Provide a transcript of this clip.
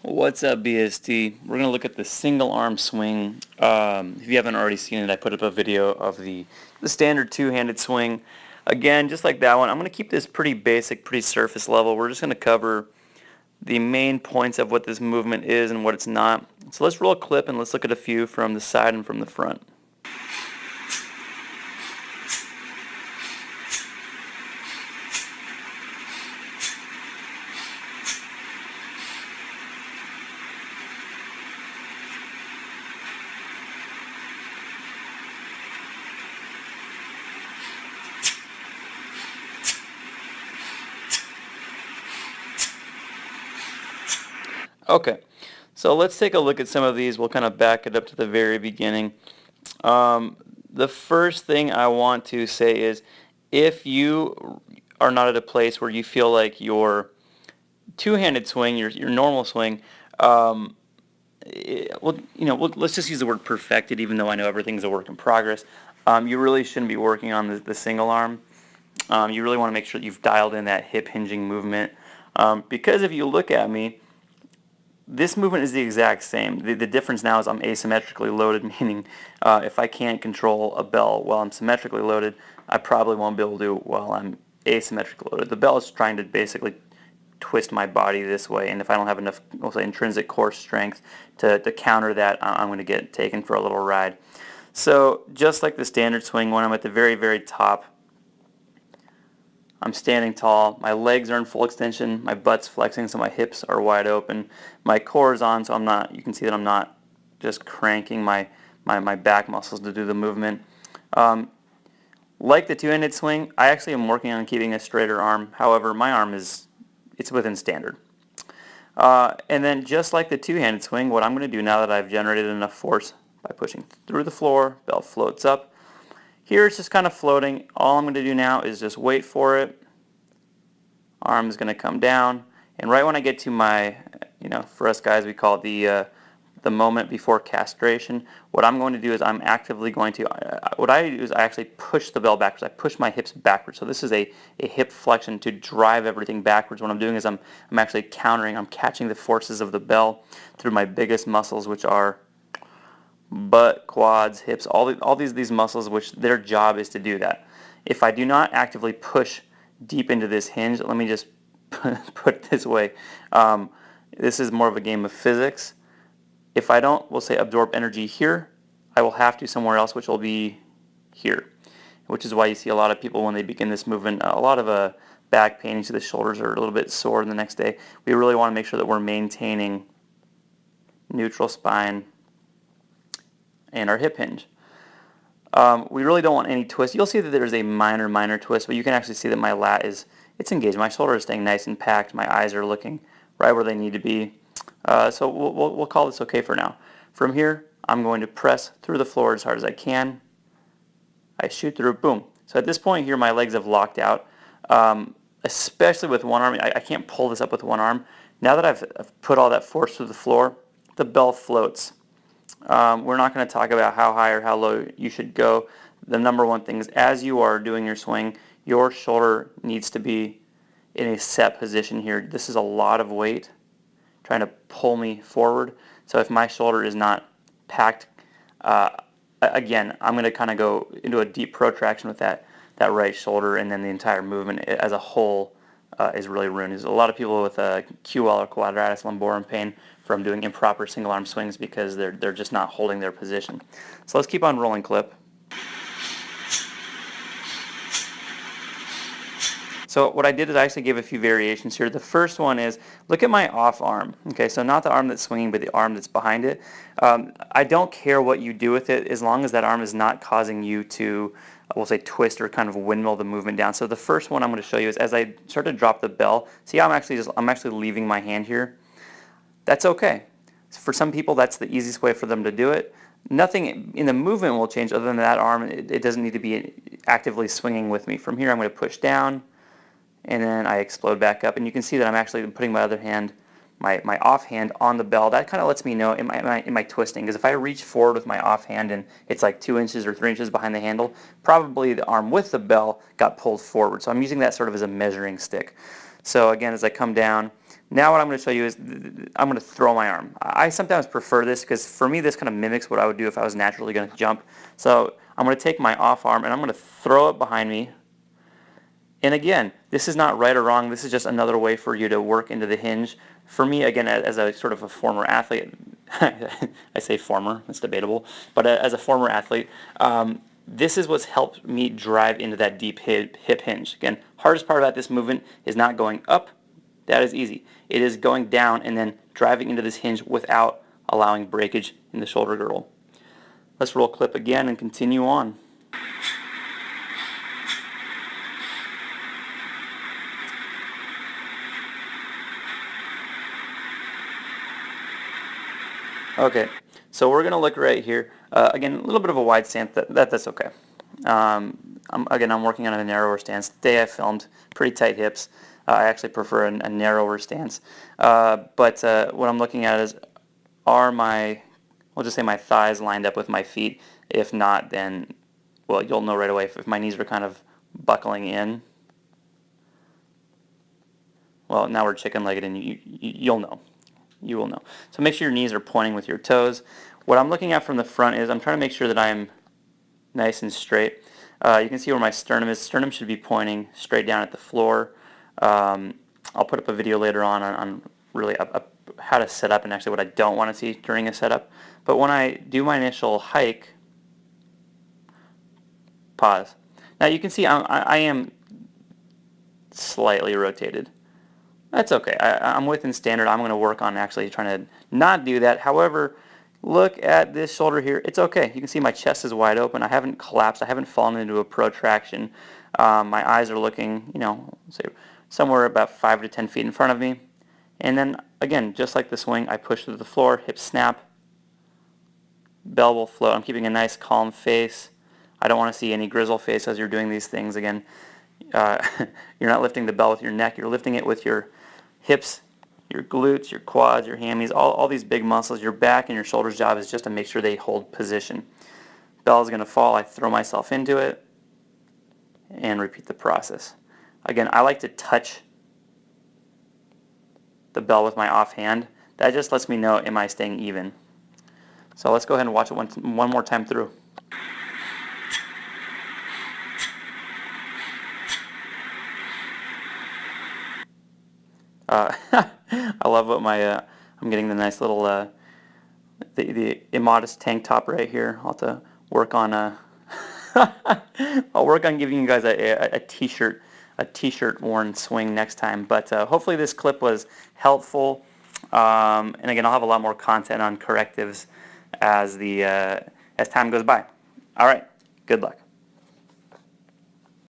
What's up, BST? We're going to look at the single arm swing. If you haven't already seen it, I put up a video of the standard two-handed swing. Again, just like that one, I'm going to keep this pretty basic, pretty surface level. We're just going to cover the main points of what this movement is and what it's not. So let's roll a clip and let's look at a few from the side and from the front. Okay, so let's take a look at some of these. We'll kind of back it up to the very beginning. The first thing I want to say is if you are not at a place where you feel like your two-handed swing, your normal swing, let's just use the word perfected, even though I know everything's a work in progress. You really shouldn't be working on the single arm. You really want to make sure that you've dialed in that hip hinging movement. Because if you look at me, this movement is the exact same. The difference now is I'm asymmetrically loaded, meaning if I can't control a bell while I'm symmetrically loaded, I probably won't be able to do it while I'm asymmetrically loaded. The bell is trying to basically twist my body this way, and if I don't have enough, we'll say, intrinsic core strength to counter that, I'm going to get taken for a little ride. So just like the standard swing, when I'm at the very, very top, I'm standing tall, my legs are in full extension, my butt's flexing so my hips are wide open, my core is on so you can see that I'm not just cranking my back muscles to do the movement. Like the two-handed swing, I actually am working on keeping a straighter arm. However, my arm it's within standard. And then just like the two-handed swing, what I'm going to do now that I've generated enough force by pushing through the floor, bell floats up. Here it's just kind of floating. All I'm going to do now is just wait for it. Arm is going to come down, and right when I get to my, for us guys we call it the moment before castration, what I'm going to do is I'm actively going to, what I do is I actually push the bell backwards. I push my hips backwards. So this is a hip flexion to drive everything backwards. What I'm doing is I'm actually countering, I'm catching the forces of the bell through my biggest muscles, which are butt, quads, hips, all these muscles, which their job is to do that. If I do not actively push deep into this hinge, let me just put it this way. This is more of a game of physics. If I don't, we'll say, absorb energy here, I will have to somewhere else, which will be here, which is why you see a lot of people when they begin this movement, a lot of back pain, you see the shoulders are a little bit sore the next day. We really want to make sure that we're maintaining neutral spine and our hip hinge. We really don't want any twist. You'll see that there's a minor twist, but you can actually see that my lat it's engaged. My shoulder is staying nice and packed. My eyes are looking right where they need to be. So we'll call this okay for now. From here, I'm going to press through the floor as hard as I can. I shoot through, boom. So at this point here, my legs have locked out, especially with one arm. I can't pull this up with one arm. Now that I've put all that force through the floor, the bell floats. We're not going to talk about how high or how low you should go. The number one thing is as you are doing your swing, your shoulder needs to be in a set position here. This is a lot of weight trying to pull me forward. So if my shoulder is not packed, again, I'm going to kind of go into a deep protraction with that right shoulder, and then the entire movement as a whole is really ruined. There's a lot of people with QL or quadratus lumborum pain from doing improper single arm swings because they're just not holding their position. So let's keep on rolling clip. So what I did is I actually gave a few variations here. The first one is, look at my off arm. Okay, so not the arm that's swinging, but the arm that's behind it. I don't care what you do with it as long as that arm is not causing you to, we'll say, twist or kind of windmill the movement down. So the first one I'm going to show you is as I start to drop the bell, see how I'm actually leaving my hand here? That's okay. For some people, that's the easiest way for them to do it. Nothing in the movement will change other than that arm. It doesn't need to be actively swinging with me. From here, I'm going to push down, and then I explode back up. And you can see that I'm actually putting my other hand, my off hand, on the bell. That kind of lets me know in my twisting. Because if I reach forward with my off hand and it's like 2 inches or 3 inches behind the handle, probably the arm with the bell got pulled forward. So I'm using that sort of as a measuring stick. So again, as I come down, Now what I'm going to show you is I'm going to throw my arm. I sometimes prefer this because for me this kind of mimics what I would do if I was naturally going to jump. So I'm going to take my off arm and I'm going to throw it behind me. And again, this is not right or wrong. This is just another way for you to work into the hinge. For me, again, as a sort of a former athlete, I say former, it's debatable, but as a former athlete, this is what's helped me drive into that deep hip hinge. Again, hardest part about this movement is not going up. That is easy. It is going down and then driving into this hinge without allowing breakage in the shoulder girdle. Let's roll clip again and continue on. Okay, so we're going to look right here. Again, a little bit of a wide stance. That's okay. I'm working on a narrower stance. Today I filmed pretty tight hips. I actually prefer a narrower stance. But what I'm looking at is, we'll just say my thighs lined up with my feet. If not, then, well, you'll know right away if my knees are kind of buckling in. Well, now we're chicken-legged and you'll know. You will know. So make sure your knees are pointing with your toes. What I'm looking at from the front is I'm trying to make sure that I'm nice and straight. You can see where my sternum is. Sternum should be pointing straight down at the floor. I'll put up a video later on really how to set up and actually what I don't want to see during a setup. But when I do my initial hike, pause. Now you can see I am slightly rotated. That's okay. I'm within standard. I'm going to work on actually trying to not do that. However, look at this shoulder here. It's okay. You can see my chest is wide open. I haven't collapsed. I haven't fallen into a protraction. My eyes are looking, say somewhere about 5 to 10 feet in front of me. And then, again, just like the swing, I push to the floor, hips snap, bell will float. I'm keeping a nice calm face. I don't want to see any grizzle face as you're doing these things. Again, you're not lifting the bell with your neck. You're lifting it with your hips, your glutes, your quads, your hammies, all these big muscles. Your back and your shoulders' job is just to make sure they hold position. Bell is going to fall. I throw myself into it and repeat the process. Again, I like to touch the bell with my offhand. That just lets me know, am I staying even? So let's go ahead and watch it one more time through. I love what I'm getting the nice little the immodest tank top right here. I'll have to work on I'll work on giving you guys a t-shirt worn swing next time. But hopefully this clip was helpful. And again, I'll have a lot more content on correctives as time goes by. All right, good luck.